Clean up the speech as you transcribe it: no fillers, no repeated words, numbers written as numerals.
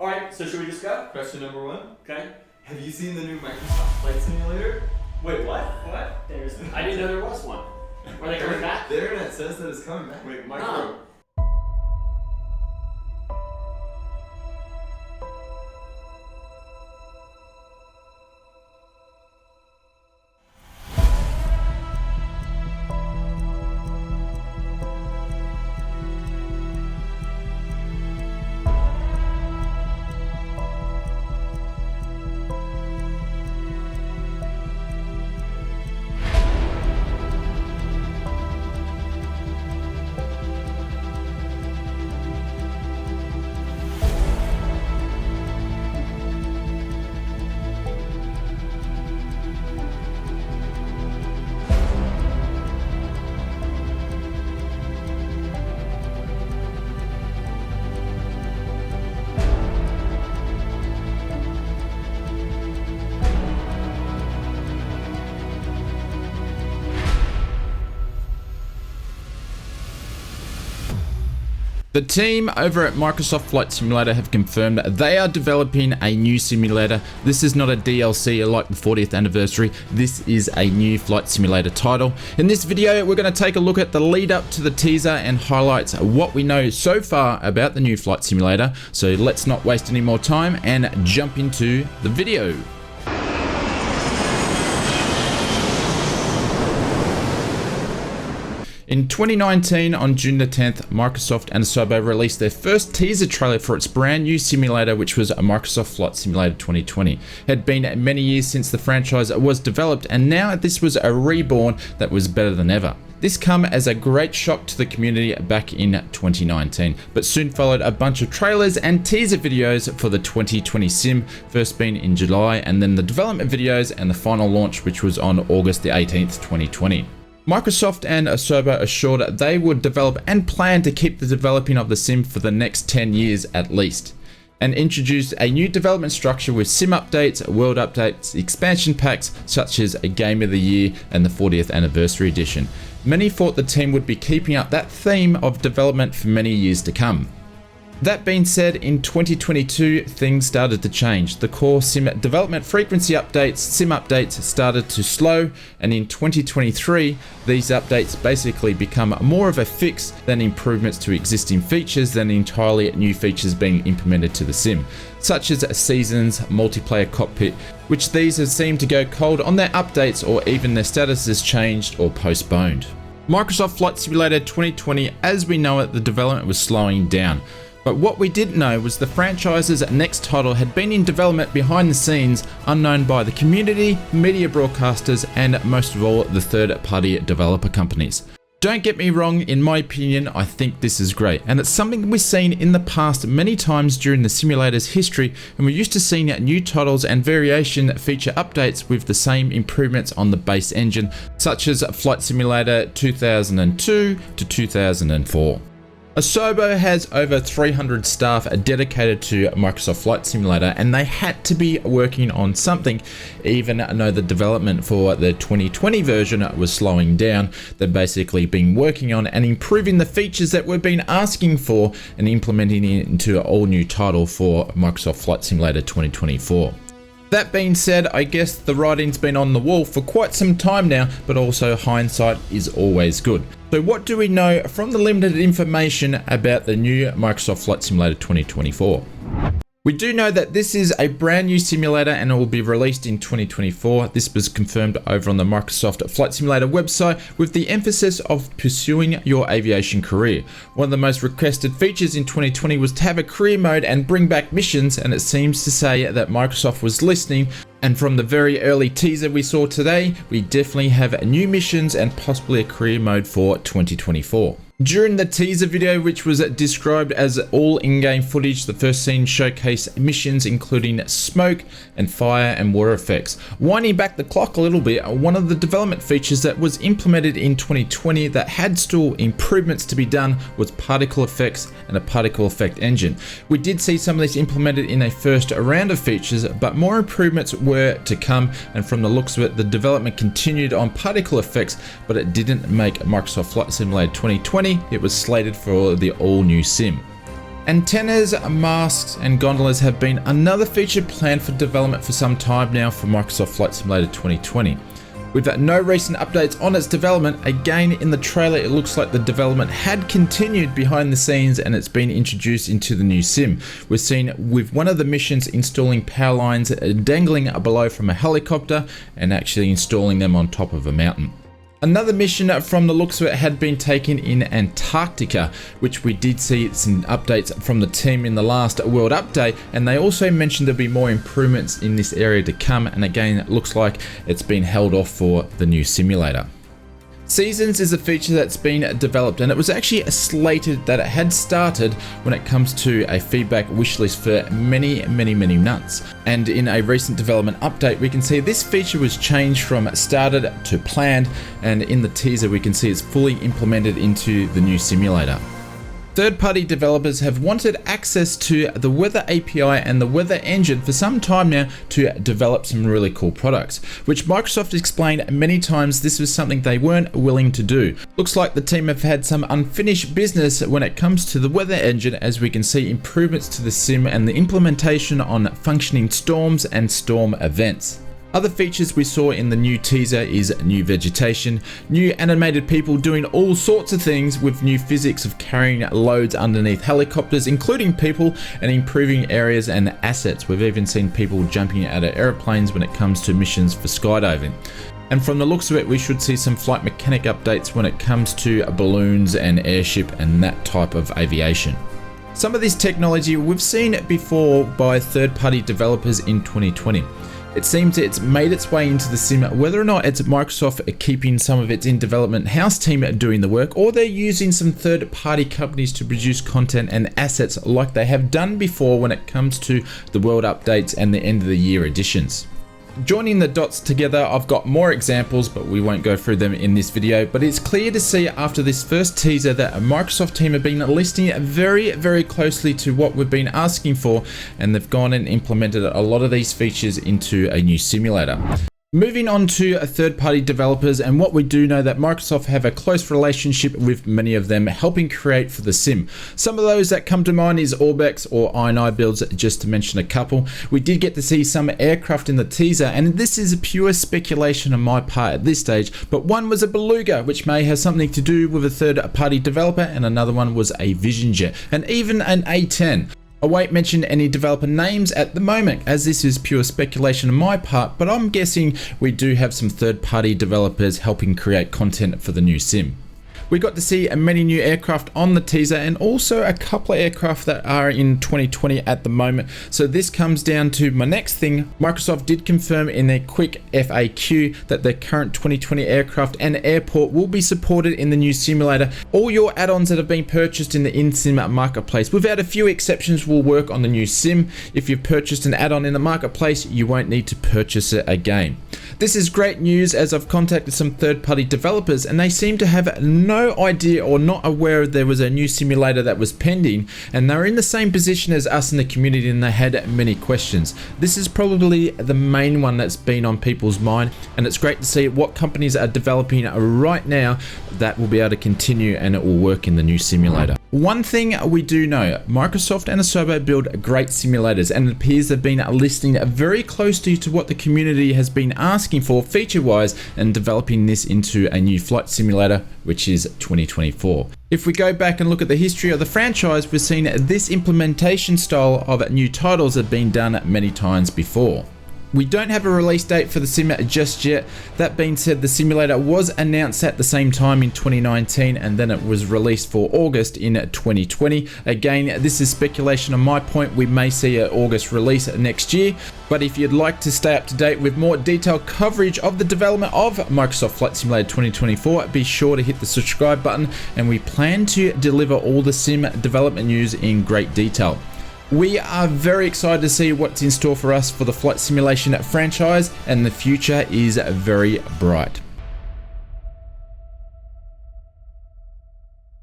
Alright, so should we just go? Question number 1. Okay. Have you seen the new Microsoft Flight Simulator? Wait, what? What? I didn't know there was one. Are they coming back? The internet says that it's coming back. Wait, Micro. The team over at Microsoft Flight Simulator have confirmed that they are developing a new simulator. This is not a DLC like the 40th anniversary. This is a new Flight Simulator title. In this video, we're going to take a look at the lead up to the teaser and highlights what we know so far about the new Flight Simulator. So let's not waste any more time and jump into the video. In 2019, on June the 10th, Microsoft and Asobo released their first teaser trailer for its brand new simulator, which was Microsoft Flight Simulator 2020. It had been many years since the franchise was developed, and now this was a reborn that was better than ever. This came as a great shock to the community back in 2019, but soon followed a bunch of trailers and teaser videos for the 2020 sim, first being in July, and then the development videos and the final launch, which was on August the 18th, 2020. Microsoft and Asobo assured they would develop and plan to keep the developing of the sim for the next 10 years at least, and introduced a new development structure with sim updates, world updates, expansion packs such as a Game of the Year and the 40th Anniversary Edition. Many thought the team would be keeping up that theme of development for many years to come. That being said, in 2022, things started to change. The core sim development frequency updates, sim updates started to slow, and in 2023, these updates basically become more of a fix than improvements to existing features than entirely new features being implemented to the sim, such as seasons, multiplayer cockpit, which these have seemed to go cold on their updates or even their status has changed or postponed. Microsoft Flight Simulator 2020, as we know it, the development was slowing down. But what we didn't know was the franchise's next title had been in development behind the scenes, unknown by the community, media broadcasters, and most of all, the third-party developer companies. Don't get me wrong, in my opinion, I think this is great, and it's something we've seen in the past many times during the simulator's history, and we're used to seeing new titles and variation feature updates with the same improvements on the base engine, such as Flight Simulator 2002 to 2004. Asobo has over 300 staff dedicated to Microsoft Flight Simulator, and they had to be working on something. Even though the development for the 2020 version was slowing down, they've basically been working on and improving the features that we've been asking for and implementing it into an all new title for Microsoft Flight Simulator 2024. That being said, I guess the writing's been on the wall for quite some time now, but also hindsight is always good. So what do we know from the limited information about the new Microsoft Flight Simulator 2024? We do know that this is a brand new simulator and it will be released in 2024. This was confirmed over on the Microsoft Flight Simulator website with the emphasis of pursuing your aviation career. One of the most requested features in 2020 was to have a career mode and bring back missions, and it seems to say that Microsoft was listening. And from the very early teaser we saw today, we definitely have new missions and possibly a career mode for 2024. During the teaser video, which was described as all in-game footage, the first scene showcased missions including smoke and fire and water effects. Winding back the clock a little bit, one of the development features that was implemented in 2020 that had still improvements to be done was particle effects and a particle effect engine. We did see some of this implemented in a first round of features, but more improvements were to come, and from the looks of it, the development continued on particle effects, but it didn't make Microsoft Flight Simulator 2020. It was slated for the all-new sim. Antennas, masks, and gondolas have been another feature planned for development for some time now for Microsoft Flight Simulator 2020. With no recent updates on its development, again in the trailer it looks like the development had continued behind the scenes and it's been introduced into the new sim. We're seen with one of the missions installing power lines dangling below from a helicopter and actually installing them on top of a mountain. Another mission from the looks of it had been taken in Antarctica, which we did see some updates from the team in the last World Update, and they also mentioned there'll be more improvements in this area to come, and again it looks like it's been held off for the new simulator. Seasons is a feature that's been developed, and it was actually slated that it had started when it comes to a feedback wishlist for many months. And in a recent development update, we can see this feature was changed from started to planned, and in the teaser we can see it's fully implemented into the new simulator. Third-party developers have wanted access to the Weather API and the Weather Engine for some time now to develop some really cool products, which Microsoft explained many times this was something they weren't willing to do. Looks like the team have had some unfinished business when it comes to the Weather Engine, as we can see improvements to the sim and the implementation on functioning storms and storm events. Other features we saw in the new teaser is new vegetation, new animated people doing all sorts of things with new physics of carrying loads underneath helicopters, including people, and improving areas and assets. We've even seen people jumping out of airplanes when it comes to missions for skydiving. And from the looks of it, we should see some flight mechanic updates when it comes to balloons and airship and that type of aviation. Some of this technology we've seen before by third-party developers in 2020. It seems it's made its way into the sim, whether or not it's Microsoft keeping some of its in-development house team doing the work, or they're using some third-party companies to produce content and assets like they have done before when it comes to the world updates and the end of the year editions. Joining the dots together, I've got more examples, but we won't go through them in this video. But it's clear to see after this first teaser that a Microsoft team have been listening very closely to what we've been asking for, and they've gone and implemented a lot of these features into a new simulator. Moving on to third-party developers, and what we do know that Microsoft have a close relationship with many of them, helping create for the sim. Some of those that come to mind is Orbex or INI builds, just to mention a couple. We did get to see some aircraft in the teaser, and this is pure speculation on my part at this stage, but one was a Beluga, which may have something to do with a third-party developer, and another one was a Vision Jet, and even an A-10. I won't mention any developer names at the moment, as this is pure speculation on my part, but I'm guessing we do have some third-party developers helping create content for the new sim. We got to see many new aircraft on the teaser, and also a couple of aircraft that are in 2020 at the moment. So this comes down to my next thing. Microsoft did confirm in their quick FAQ that their current 2020 aircraft and airport will be supported in the new simulator. All your add-ons that have been purchased in the in-sim marketplace, without a few exceptions, will work on the new sim. If you've purchased an add-on in the marketplace, you won't need to purchase it again. This is great news, as I've contacted some third-party developers and they seem to have no idea or not aware there was a new simulator that was pending, and they're in the same position as us in the community and they had many questions. This is probably the main one that's been on people's mind, and it's great to see what companies are developing right now that will be able to continue and it will work in the new simulator. One thing we do know, Microsoft and Asobo build great simulators, and it appears they've been listening very closely to what the community has been asking for feature-wise and developing this into a new flight simulator, which is 2024. If we go back and look at the history of the franchise, we've seen this implementation style of new titles have been done many times before. We don't have a release date for the sim just yet. That being said, the simulator was announced at the same time in 2019, and then it was released for August in 2020. Again, this is speculation on my point. We may see an August release next year. But if you'd like to stay up to date with more detailed coverage of the development of Microsoft Flight Simulator 2024, be sure to hit the subscribe button, and we plan to deliver all the sim development news in great detail. We are very excited to see what's in store for us for the flight simulation franchise, and the future is very bright.